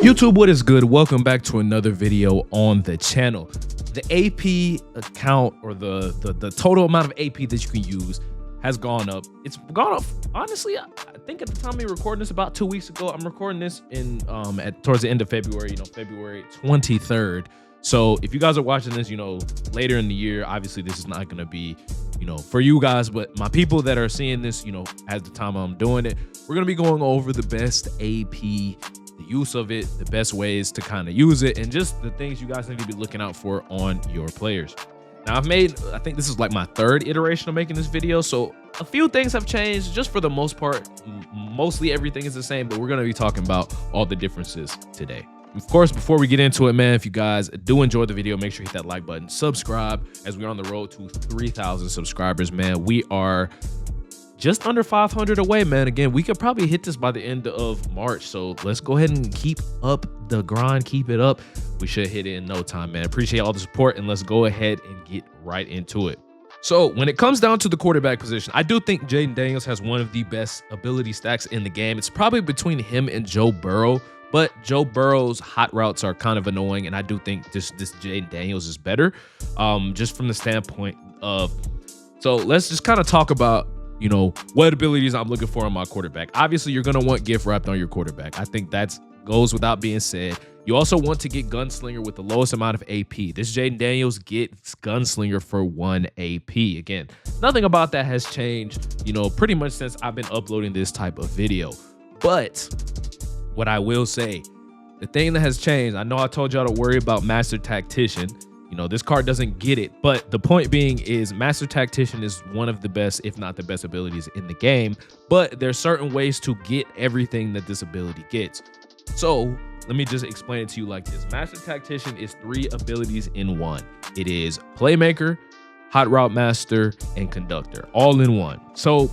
YouTube, what is good? Welcome back to another video on the channel. The AP account, or the total amount of AP that you can use, has gone up. It's gone up, honestly, I think at the time of recording this, about 2 weeks ago. I'm recording this in towards the end of February, February 23rd. So if you guys are watching this, later in the year, obviously this is not going to be, for you guys, but my people that are seeing this, at the time I'm doing it, we're going to be going over the best AP, the use of it, the best ways to kind of use it, and just the things you guys need to be looking out for on your players. Now, I think this is like my third iteration of making this video, so a few things have changed. Just for the most part, mostly everything is the same, but we're going to be talking about all the differences today. Of course, before we get into it, man, if you guys do enjoy the video, make sure you hit that like button, subscribe, as we're on the road to 3,000 subscribers, man. We are just under 500 away, man. Again, we could probably hit this by the end of March, so let's go ahead and keep up the grind, keep it up. We should hit it in no time, man. Appreciate all the support, and let's go ahead and get right into it. So when it comes down to the quarterback position, I do think Jaden Daniels has one of the best ability stacks in the game. It's probably between him and Joe Burrow, but Joe Burrow's hot routes are kind of annoying, and I do think this Jaden Daniels is better, just from the standpoint of. So let's just kind of talk about what abilities I'm looking for on my quarterback. Obviously, you're going to want gift wrapped on your quarterback. I think that goes without being said. You also want to get gunslinger with the lowest amount of AP. This Jaden Daniels gets gunslinger for 1 AP. Again, nothing about that has changed, pretty much since I've been uploading this type of video. But what I will say, the thing that has changed, I know I told y'all to worry about Master Tactician. This card doesn't get it, but the point being is Master Tactician is one of the best, if not the best abilities in the game, but there's certain ways to get everything that this ability gets. So let me just explain it to you like this. Master Tactician is 3 abilities in one. It is Playmaker, Hot Route Master, and Conductor, all in one. So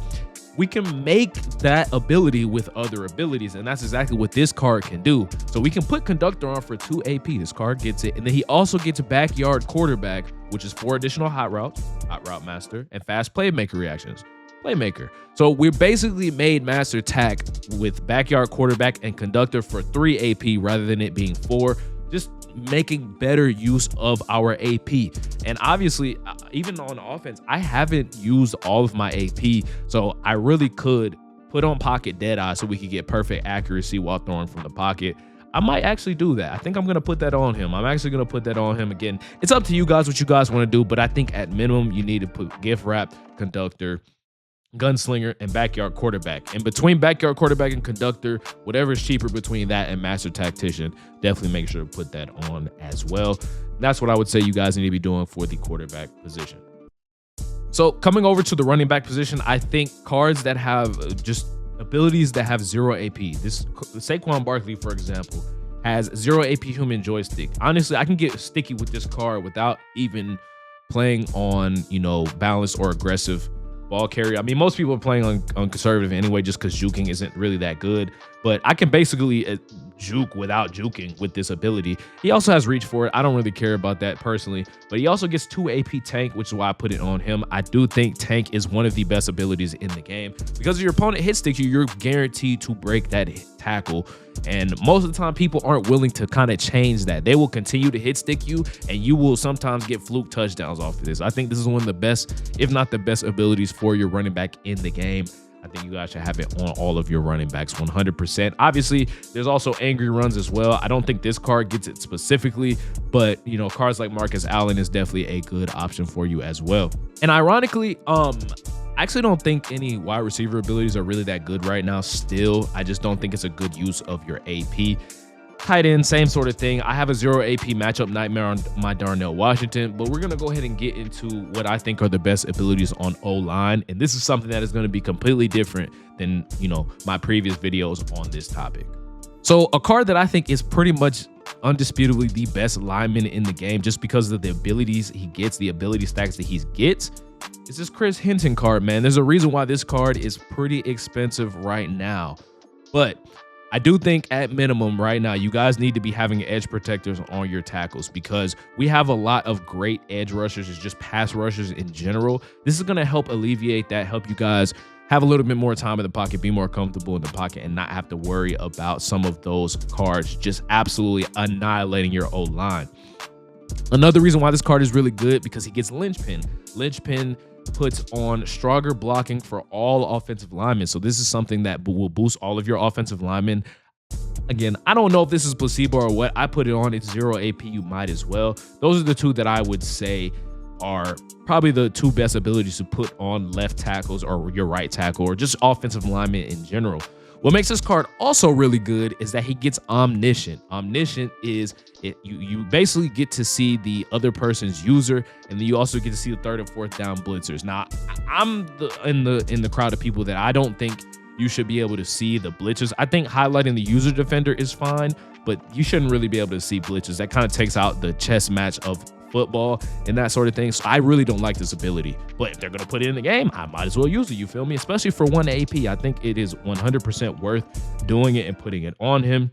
we can make that ability with other abilities, and that's exactly what this card can do. So we can put Conductor on for 2 AP. This card gets it, and then he also gets Backyard Quarterback, which is 4 additional Hot Routes, Hot Route Master, and Fast Playmaker reactions. Playmaker. So we basically made Master Tack with Backyard Quarterback and Conductor for 3 AP rather than it being 4. Just making better use of our AP. And obviously, even on offense, I haven't used all of my AP, so I really could put on Pocket Deadeye so we could get perfect accuracy while throwing from the pocket. I might actually do that. I think I'm going to put that on him. I'm actually going to put that on him. Again, it's up to you guys what you guys want to do, but I think at minimum, you need to put Gift Wrap, Conductor, Gunslinger, and Backyard Quarterback. And between Backyard Quarterback and Conductor, whatever is cheaper between that and Master Tactician, definitely make sure to put that on as well. That's what I would say you guys need to be doing for the quarterback position. So coming over to the running back position, I think cards that have just abilities that have 0 AP. This Saquon Barkley, for example, has 0 AP human joystick. Honestly, I can get sticky with this card without even playing on, balanced or aggressive ball carrier. I mean, most people are playing on conservative anyway, just because juking isn't really that good. But I can basically juke without juking with this ability. He also has reach for it. I don't really care about that personally. But he also gets 2 AP tank, which is why I put it on him. I do think tank is one of the best abilities in the game. Because if your opponent hit sticks you, you're guaranteed to break that tackle. And most of the time, people aren't willing to kind of change that. They will continue to hit stick you, and you will sometimes get fluke touchdowns off of this. I think this is one of the best, if not the best, abilities for your running back in the game. I think you guys should have it on all of your running backs 100%. Obviously, there's also angry runs as well. I don't think this card gets it specifically, but cards like Marcus Allen is definitely a good option for you as well. And ironically, I actually don't think any wide receiver abilities are really that good right now still. I just don't think it's a good use of your AP. Tight end, same sort of thing. I have a 0 AP matchup nightmare on my Darnell Washington, but we're going to go ahead and get into what I think are the best abilities on O-line. And this is something that is going to be completely different than, my previous videos on this topic. So a card that I think is pretty much undisputably the best lineman in the game, just because of the abilities he gets, the ability stacks that he gets, is this Chris Hinton card, man. There's a reason why this card is pretty expensive right now, but I do think at minimum right now, you guys need to be having edge protectors on your tackles, because we have a lot of great edge rushers, it's just pass rushers in general. This is going to help alleviate that, help you guys have a little bit more time in the pocket, be more comfortable in the pocket, and not have to worry about some of those cards just absolutely annihilating your O-line. Another reason why this card is really good, because he gets linchpin. Linchpin puts on stronger blocking for all offensive linemen. So this is something that will boost all of your offensive linemen. Again, I don't know if this is placebo or what. I put it on. It's 0 AP. You might as well. Those are the two that I would say are probably the two best abilities to put on left tackles or your right tackle or just offensive linemen in general. What makes this card also really good is that he gets omniscient. Omniscient is you basically get to see the other person's user, and then you also get to see the third and fourth down blitzers. Now, I'm in the crowd of people that I don't think you should be able to see the blitzers. I think highlighting the user defender is fine, but you shouldn't really be able to see blitzers. That kind of takes out the chess match of football and that sort of thing. So I really don't like this ability, but if they're going to put it in the game, I might as well use it. You feel me? Especially for 1 AP. I think it is 100% worth doing it and putting it on him.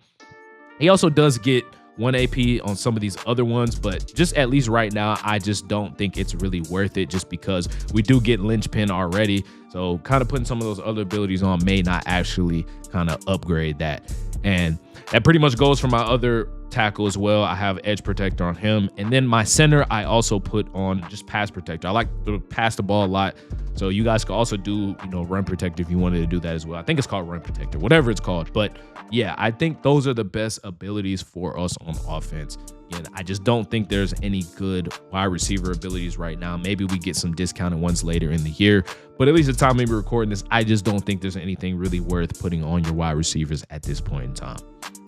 He also does get 1 AP on some of these other ones, but just at least right now, I just don't think it's really worth it just because we do get linchpin already. So kind of putting some of those other abilities on may not actually kind of upgrade that. And that pretty much goes for my other tackle as well. I have edge protector on him, and then my center I also put on just pass protector. I like to pass the ball a lot, so you guys could also do, you know, run protector if you wanted to do that as well. I think it's called run protector, whatever it's called. But yeah, I think those are the best abilities for us on offense. And I just don't think there's any good wide receiver abilities right now. Maybe we get some discounted ones later in the year, but at least the time maybe recording this, I just don't think there's anything really worth putting on your wide receivers at this point in time.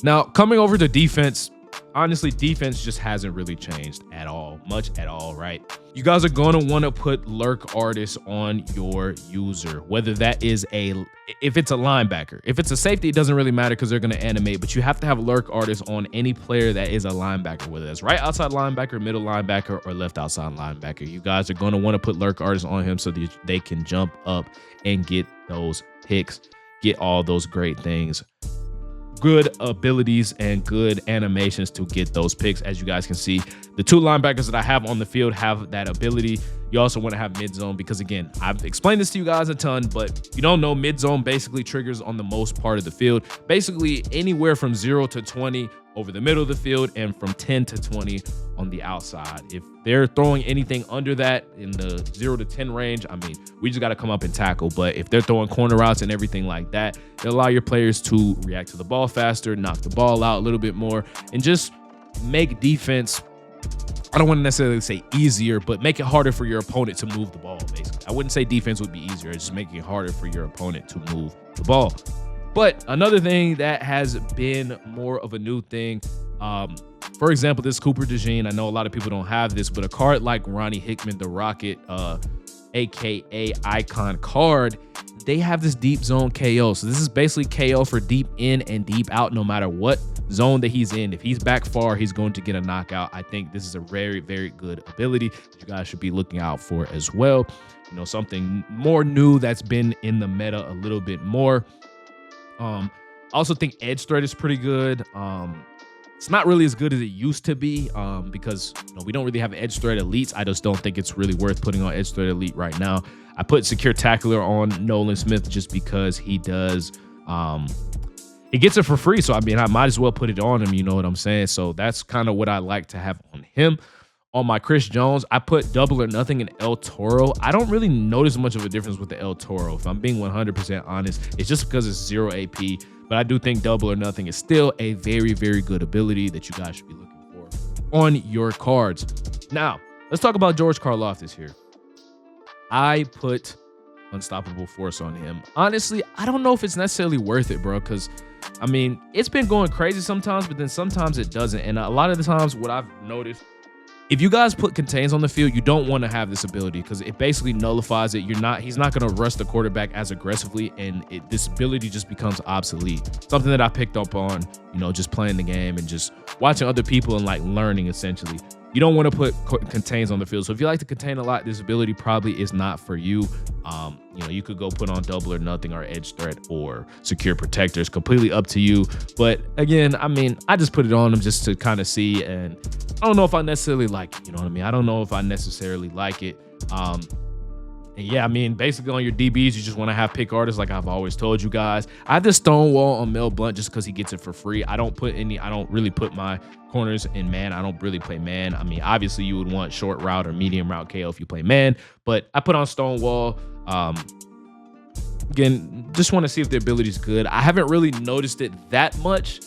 Now, coming over to defense, honestly, defense just hasn't really changed at all, much at all, right? You guys are going to want to put lurk artists on your user, whether that is if it's a linebacker. If it's a safety, it doesn't really matter because they're going to animate, but you have to have lurk artists on any player that is a linebacker, whether that's right outside linebacker, middle linebacker, or left outside linebacker. You guys are going to want to put lurk artists on him so that they can jump up and get those picks, get all those great things. Good abilities and good animations to get those picks. As you guys can see, the two linebackers that I have on the field have that ability. You also want to have mid zone because, again, I've explained this to you guys a ton, but if you don't know, mid zone basically triggers on the most part of the field, basically anywhere from 0 to 20 over the middle of the field and from 10 to 20 on the outside. If they're throwing anything under that in the 0 to 10 range, I mean, we just got to come up and tackle. But if they're throwing corner routes and everything like that, it'll allow your players to react to the ball faster, knock the ball out a little bit more, and just make defense, I don't want to necessarily say easier, but make it harder for your opponent to move the ball, basically. I wouldn't say defense would be easier. It's just making it harder for your opponent to move the ball. But another thing that has been more of a new thing, for example, this Cooper DeJean, I know a lot of people don't have this, but a card like Ronnie Hickman, the Rocket, aka Icon card, they have this deep zone KO. So this is basically KO for deep in and deep out, no matter what zone that he's in. If he's back far, he's going to get a knockout. I think this is a very, very good ability that you guys should be looking out for as well. You know, something more new that's been in the meta a little bit more. I also think edge threat is pretty good. It's not really as good as it used to be because, you know, we don't really have edge threat elites. I just don't think it's really worth putting on edge threat elite right now. I put secure tackler on Nolan Smith just because he does, he gets it for free. So, I mean, I might as well put it on him. You know what I'm saying? So that's kind of what I like to have on him. On my Chris Jones, I put double or nothing in El Toro. I don't really notice much of a difference with the El Toro. If I'm being 100% honest, it's just because it's 0 AP. But I do think double or nothing is still a very, very good ability that you guys should be looking for on your cards. Now, let's talk about George Karlaftis here. I put unstoppable force on him. Honestly, I don't know if it's necessarily worth it, bro, because, I mean, it's been going crazy sometimes, but then sometimes it doesn't. And a lot of the times what I've noticed, if you guys put contains on the field, you don't want to have this ability because it basically nullifies it. He's not going to rush the quarterback as aggressively, and this ability just becomes obsolete. Something that I picked up on, you know, just playing the game and just watching other people and like learning essentially. You don't want to put contains on the field. So if you like to contain a lot, this ability probably is not for you. You know, you could go put on double or nothing or edge threat or secure protector. It's completely up to you. But again, I mean, I just put it on them just to kind of see. And I don't know if I necessarily like it. You know what I mean? I don't know if I necessarily like it. And yeah, I mean, basically on your DBs, you just want to have pick artists like I've always told you guys. I have this Stonewall on Mel Blount just because he gets it for free. I don't really put my corners in man. I don't really play man. I mean, obviously you would want short route or medium route KO if you play man, but I put on Stonewall. Again, just want to see if the ability is good. I haven't really noticed it that much.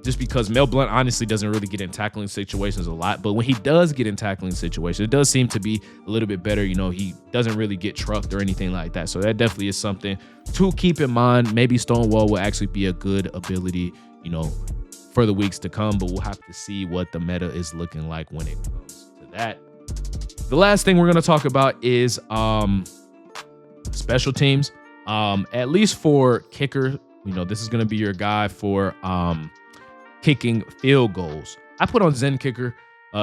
Just because Mel Blount honestly doesn't really get in tackling situations a lot, but when he does get in tackling situations, it does seem to be a little bit better. You know, he doesn't really get trucked or anything like that. So that definitely is something to keep in mind. Maybe Stonewall will actually be a good ability, you know, for the weeks to come, but we'll have to see what the meta is looking like when it comes to that. The last thing we're going to talk about is special teams. At least for kicker, you know, this is going to be your guy for kicking field goals. I put on Zen Kicker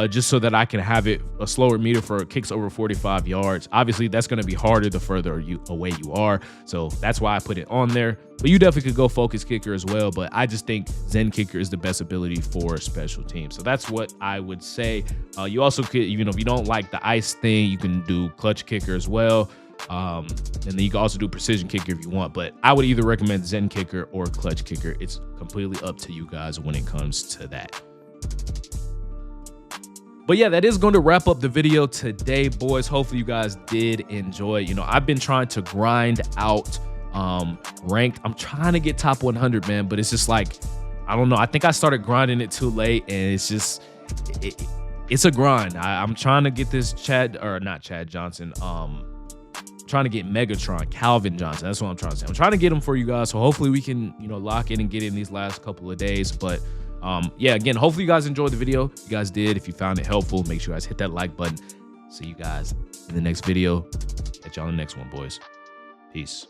just so that I can have it a slower meter for kicks over 45 yards. Obviously, that's going to be harder the further away you are. So that's why I put it on there. But you definitely could go Focus Kicker as well. But I just think Zen Kicker is the best ability for special teams. So that's what I would say. You also could, you know, if you don't like the ice thing, you can do Clutch Kicker as well. And then you can also do Precision Kicker if you want, but I would either recommend Zen Kicker or Clutch Kicker. It's completely up to you guys when it comes to that. But yeah, that is going to wrap up the video today, boys. Hopefully you guys did enjoy. You know, I've been trying to grind out ranked. I'm trying to get top 100, man, but it's just like, I don't know. I think I started grinding it too late, and it's just it's a grind. I'm trying to get this trying to get Megatron, Calvin Johnson. That's what I'm trying to say. I'm trying to get him for you guys. So hopefully we can, you know, lock in and get in these last couple of days. But yeah, again, hopefully you guys enjoyed the video. If you guys did, if you found it helpful, make sure you guys hit that like button. See you guys in the next video. Catch y'all in the next one, boys. Peace.